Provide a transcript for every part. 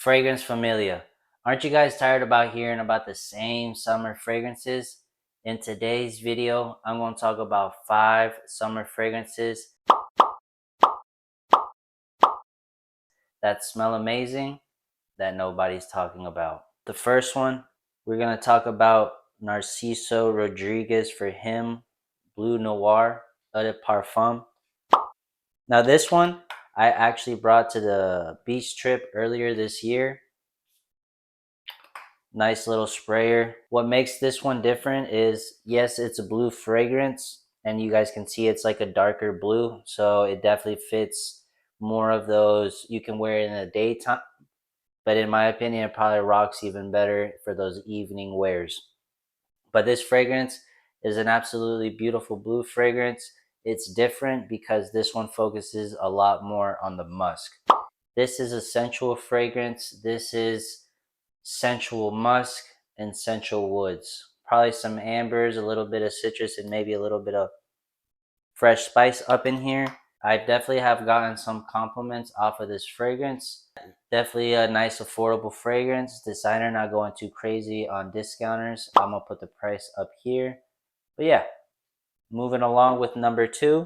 Fragrance familia. Aren't you guys tired about hearing about the same summer fragrances? In today's video, I'm going to talk about 5 summer fragrances that smell amazing that nobody's talking about. The first one, we're going to talk about Narciso Rodriguez for him, Blue Noir Eau de Parfum. Now this one, I actually brought to the beach trip earlier this year. Nice little sprayer. What makes this one different is, yes, it's a blue fragrance, and you guys can see it's like a darker blue, so it definitely fits more of those. You can wear it in the daytime, but in my opinion, it probably rocks even better for those evening wears. But this fragrance is an absolutely beautiful blue fragrance. It's different because this one focuses a lot more on the musk. This is a sensual fragrance. This is sensual musk and sensual woods. Probably some ambers, a little bit of citrus, and maybe a little bit of fresh spice up in here. I definitely have gotten some compliments off of this fragrance. Definitely a nice affordable fragrance. Designer not going too crazy on discounters. I'm gonna put the price up here. But yeah, moving along with number 2,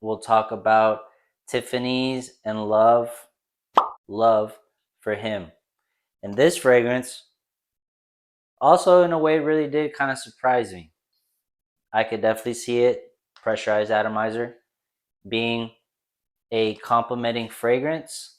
we'll talk about Tiffany's and Love for him. And this fragrance also in a way really did kind of surprise me. I could definitely see it, pressurized atomizer, being a complementing fragrance.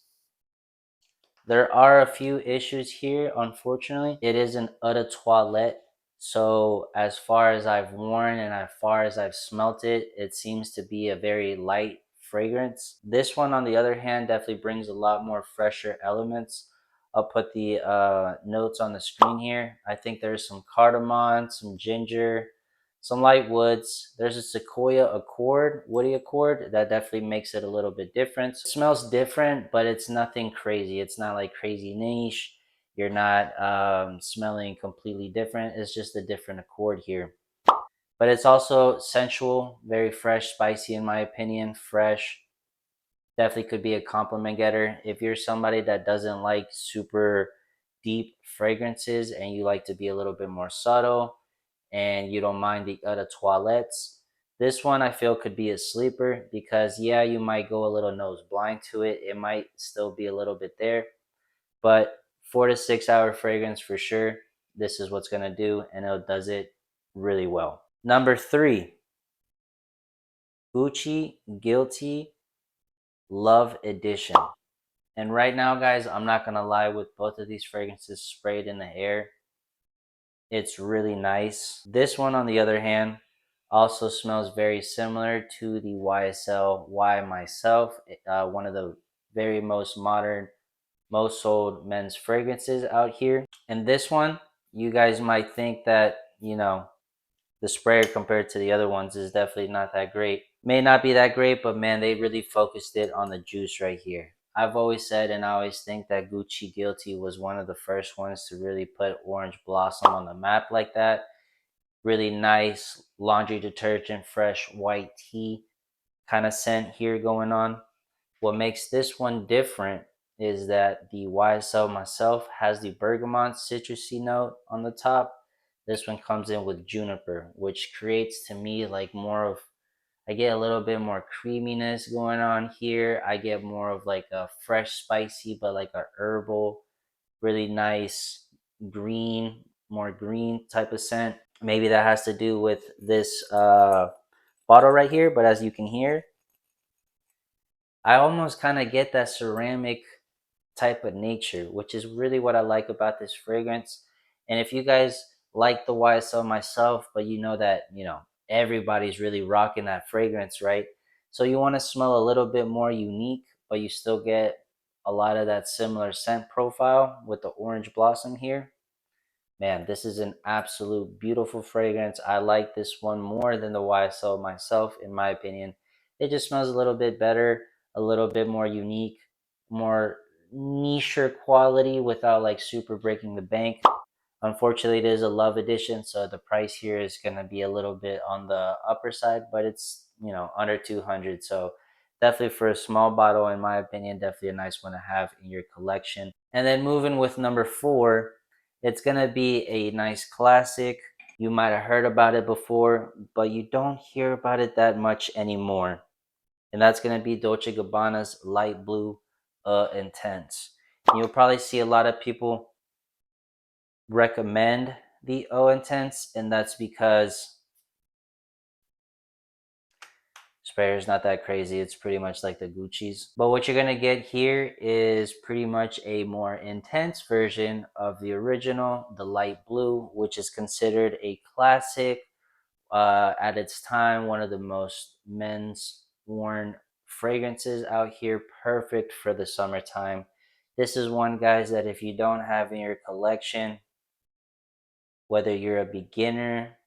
There are a few issues here, unfortunately. It is an eau de toilette, so as far as I've worn and as far as I've smelt it, it seems to be a very light fragrance. This one, on the other hand, definitely brings a lot more fresher elements. I'll put the notes on the screen here. I think there's some cardamom, some ginger, some light woods. There's a sequoia accord, woody accord, that definitely makes it a little bit different. It smells different, but it's nothing crazy. It's not like crazy niche. You're not smelling completely different. It's just a different accord here. But it's also sensual, very fresh, spicy in my opinion, fresh. Definitely could be a compliment getter. If you're somebody that doesn't like super deep fragrances and you like to be a little bit more subtle and you don't mind the eau de toilettes, this one I feel could be a sleeper because, yeah, you might go a little nose blind to it. It might still be a little bit there, but 4 to 6 hour fragrance for sure. This is what's going to do, and it does it really well. Number 3, Gucci Guilty Love Edition. And right now, guys, I'm not gonna lie, with both of these fragrances sprayed in the air, it's really nice. This one, on the other hand, also smells very similar to the YSL Y Myself, one of the very most modern, most sold men's fragrances out here. And this one, you guys might think that, the sprayer compared to the other ones is definitely not that great. May not be that great, but man, they really focused it on the juice right here. I've always said, and I always think, that Gucci Guilty was one of the first ones to really put orange blossom on the map like that. Really nice laundry detergent, fresh white tea kind of scent here going on. What makes this one different is that the YSL Myself has the bergamot citrusy note on the top. This one comes in with juniper, which creates to me like more of, I get a little bit more creaminess going on here. I get more of like a fresh spicy, but like a herbal, really nice green, more green type of scent. Maybe that has to do with this bottle right here, but as you can hear, I almost kind of get that ceramic type of nature, which is really what I like about this fragrance. And if you guys like the YSL Myself, but you know that, everybody's really rocking that fragrance, right? So you want to smell a little bit more unique, but you still get a lot of that similar scent profile with the orange blossom here. Man, this is an absolute beautiful fragrance. I like this one more than the YSL Myself, in my opinion. It just smells a little bit better, a little bit more unique, more niche quality without like super breaking the bank. Unfortunately, it is a love edition, so the price here is going to be a little bit on the upper side, but it's, under 200, so Definitely for a small bottle, in my opinion, definitely a nice one to have in your collection. And then moving with number 4, it's gonna be a nice classic. You might have heard about it before, but you don't hear about it that much anymore. And that's gonna be Dolce Gabbana's Light Blue Intense. And you'll probably see a lot of people recommend the Intense, and that's because sprayer is not that crazy. It's pretty much like the Gucci's. But what you're gonna get here is pretty much a more intense version of the original, the light blue, which is considered a classic at its time, one of the most men's worn fragrances out here, perfect for the summertime. This is one, guys, that if you don't have in your collection, whether you're a beginner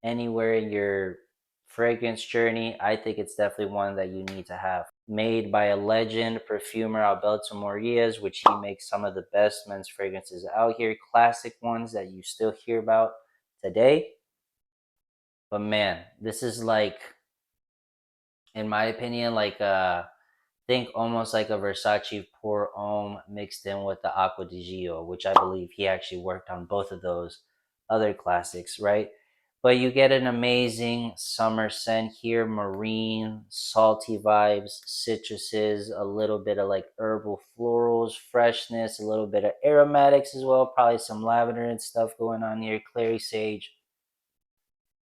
anywhere in your fragrance journey, I think it's definitely one that you need to have. Made by a legend perfumer, Alberto Morillas, which he makes some of the best men's fragrances out here, classic ones that you still hear about today. But man, this is like, in my opinion, like think almost like a Versace Pour Homme mixed in with the Acqua di Gio, which I believe he actually worked on both of those other classics, right? But you get an amazing summer scent here, marine, salty vibes, citruses, a little bit of like herbal florals, freshness, a little bit of aromatics as well, probably some lavender and stuff going on here, clary sage.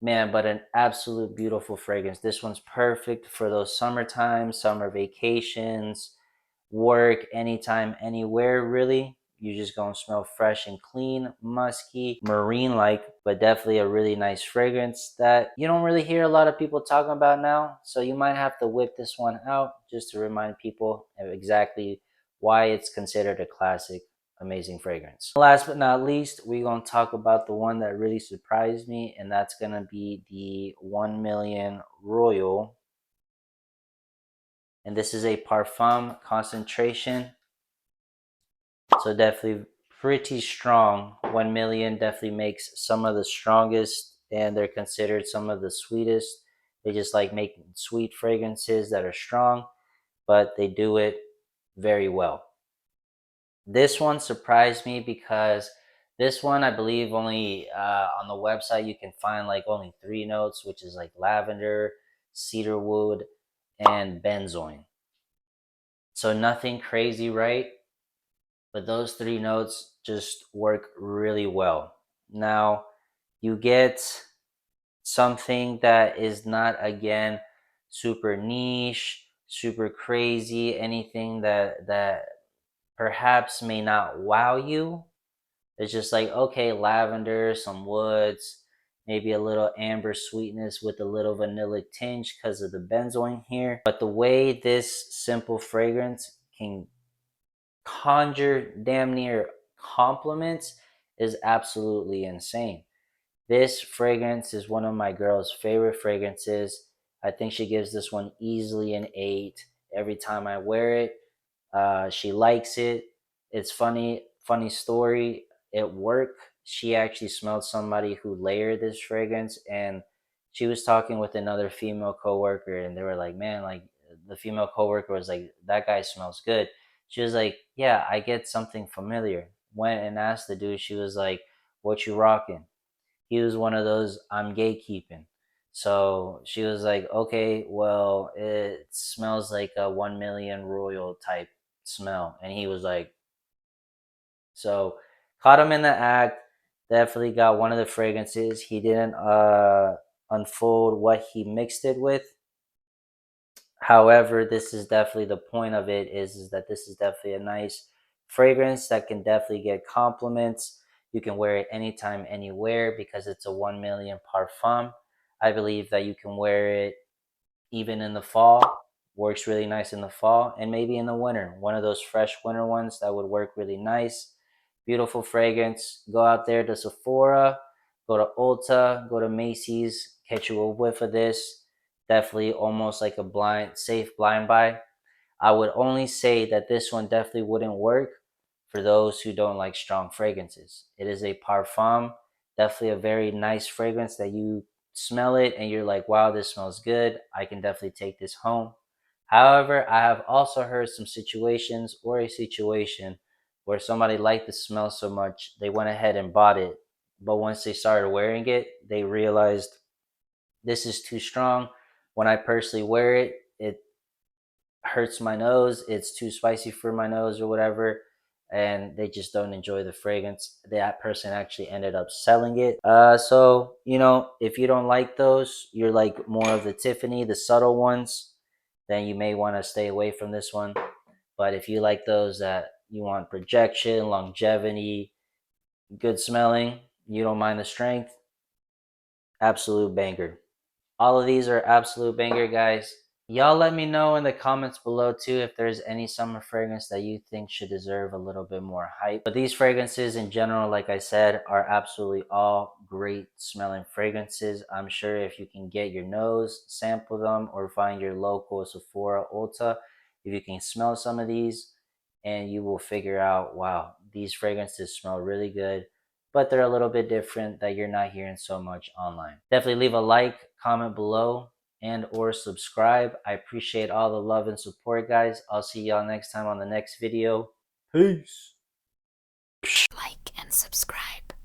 Man, but an absolute beautiful fragrance. This one's perfect for those summertime, summer vacations, work, anytime, anywhere, really. You're just gonna smell fresh and clean, musky, marine like, but definitely a really nice fragrance that you don't really hear a lot of people talking about now. So you might have to whip this one out just to remind people of exactly why it's considered a classic, amazing fragrance. Last but not least, we're gonna talk about the one that really surprised me, and that's gonna be the 1 million Royal. And this is a parfum concentration, so definitely pretty strong. 1 million definitely makes some of the strongest, and they're considered some of the sweetest. They just like making sweet fragrances that are strong, but they do it very well. This one surprised me because this one, I believe, only on the website you can find like only 3 notes, which is like lavender, cedarwood, and benzoin. So nothing crazy, right? But those 3 notes just work really well. Now, you get something that is not, again, super niche, super crazy, anything that perhaps may not wow you. It's just like, okay, lavender, some woods, maybe a little amber sweetness with a little vanilla tinge because of the benzoin here. But the way this simple fragrance can conjure damn near compliments is absolutely insane. This fragrance is one of my girl's favorite fragrances. I think she gives this one easily an 8 every time I wear it. She likes it. It's funny story. At work, she actually smelled somebody who layered this fragrance, and she was talking with another female coworker, and they were like, "Man, like the female coworker was like, that guy smells good." She was like, "Yeah, I get something familiar." Went and asked the dude. She was like, "What you rocking?" He was one of those, "I'm gatekeeping." So she was like, "Okay, well, it smells like a 1 million Royal type smell." And he was like, so caught him in the act. Definitely got one of the fragrances. He didn't unfold what he mixed it with. However, this is definitely the point of it is that this is definitely a nice fragrance that can definitely get compliments. You can wear it anytime, anywhere because it's a 1 million parfum. I believe that you can wear it even in the fall. Works really nice in the fall and maybe in the winter. One of those fresh winter ones that would work really nice. Beautiful fragrance. Go out there to Sephora, go to Ulta, go to Macy's, catch you a whiff of this. Definitely almost like a safe blind buy. I would only say that this one definitely wouldn't work for those who don't like strong fragrances. It is a parfum, definitely a very nice fragrance that you smell it and you're like, wow, this smells good. I can definitely take this home. However, I have also heard some situations or a situation where somebody liked the smell so much they went ahead and bought it, but once they started wearing it, they realized this is too strong. When I personally wear it, it hurts my nose, it's too spicy for my nose or whatever, and they just don't enjoy the fragrance. That person actually ended up selling it. So if you don't like those, you're like more of the Tiffany, the subtle ones, then you may want to stay away from this one. But if you like those that you want projection, longevity, good smelling, you don't mind the strength, absolute banger. All of these are absolute banger, guys. Y'all let me know in the comments below too if there's any summer fragrance that you think should deserve a little bit more hype. But these fragrances in general, like I said, are absolutely all great smelling fragrances. I'm sure if you can get your nose, sample them, or find your local Sephora, Ulta, if you can smell some of these, and you will figure out, wow, these fragrances smell really good, but they're a little bit different that you're not hearing so much online. Definitely leave a like, comment below, and or subscribe. I appreciate all the love and support, guys. I'll see y'all next time on the next video. Peace. Like and subscribe.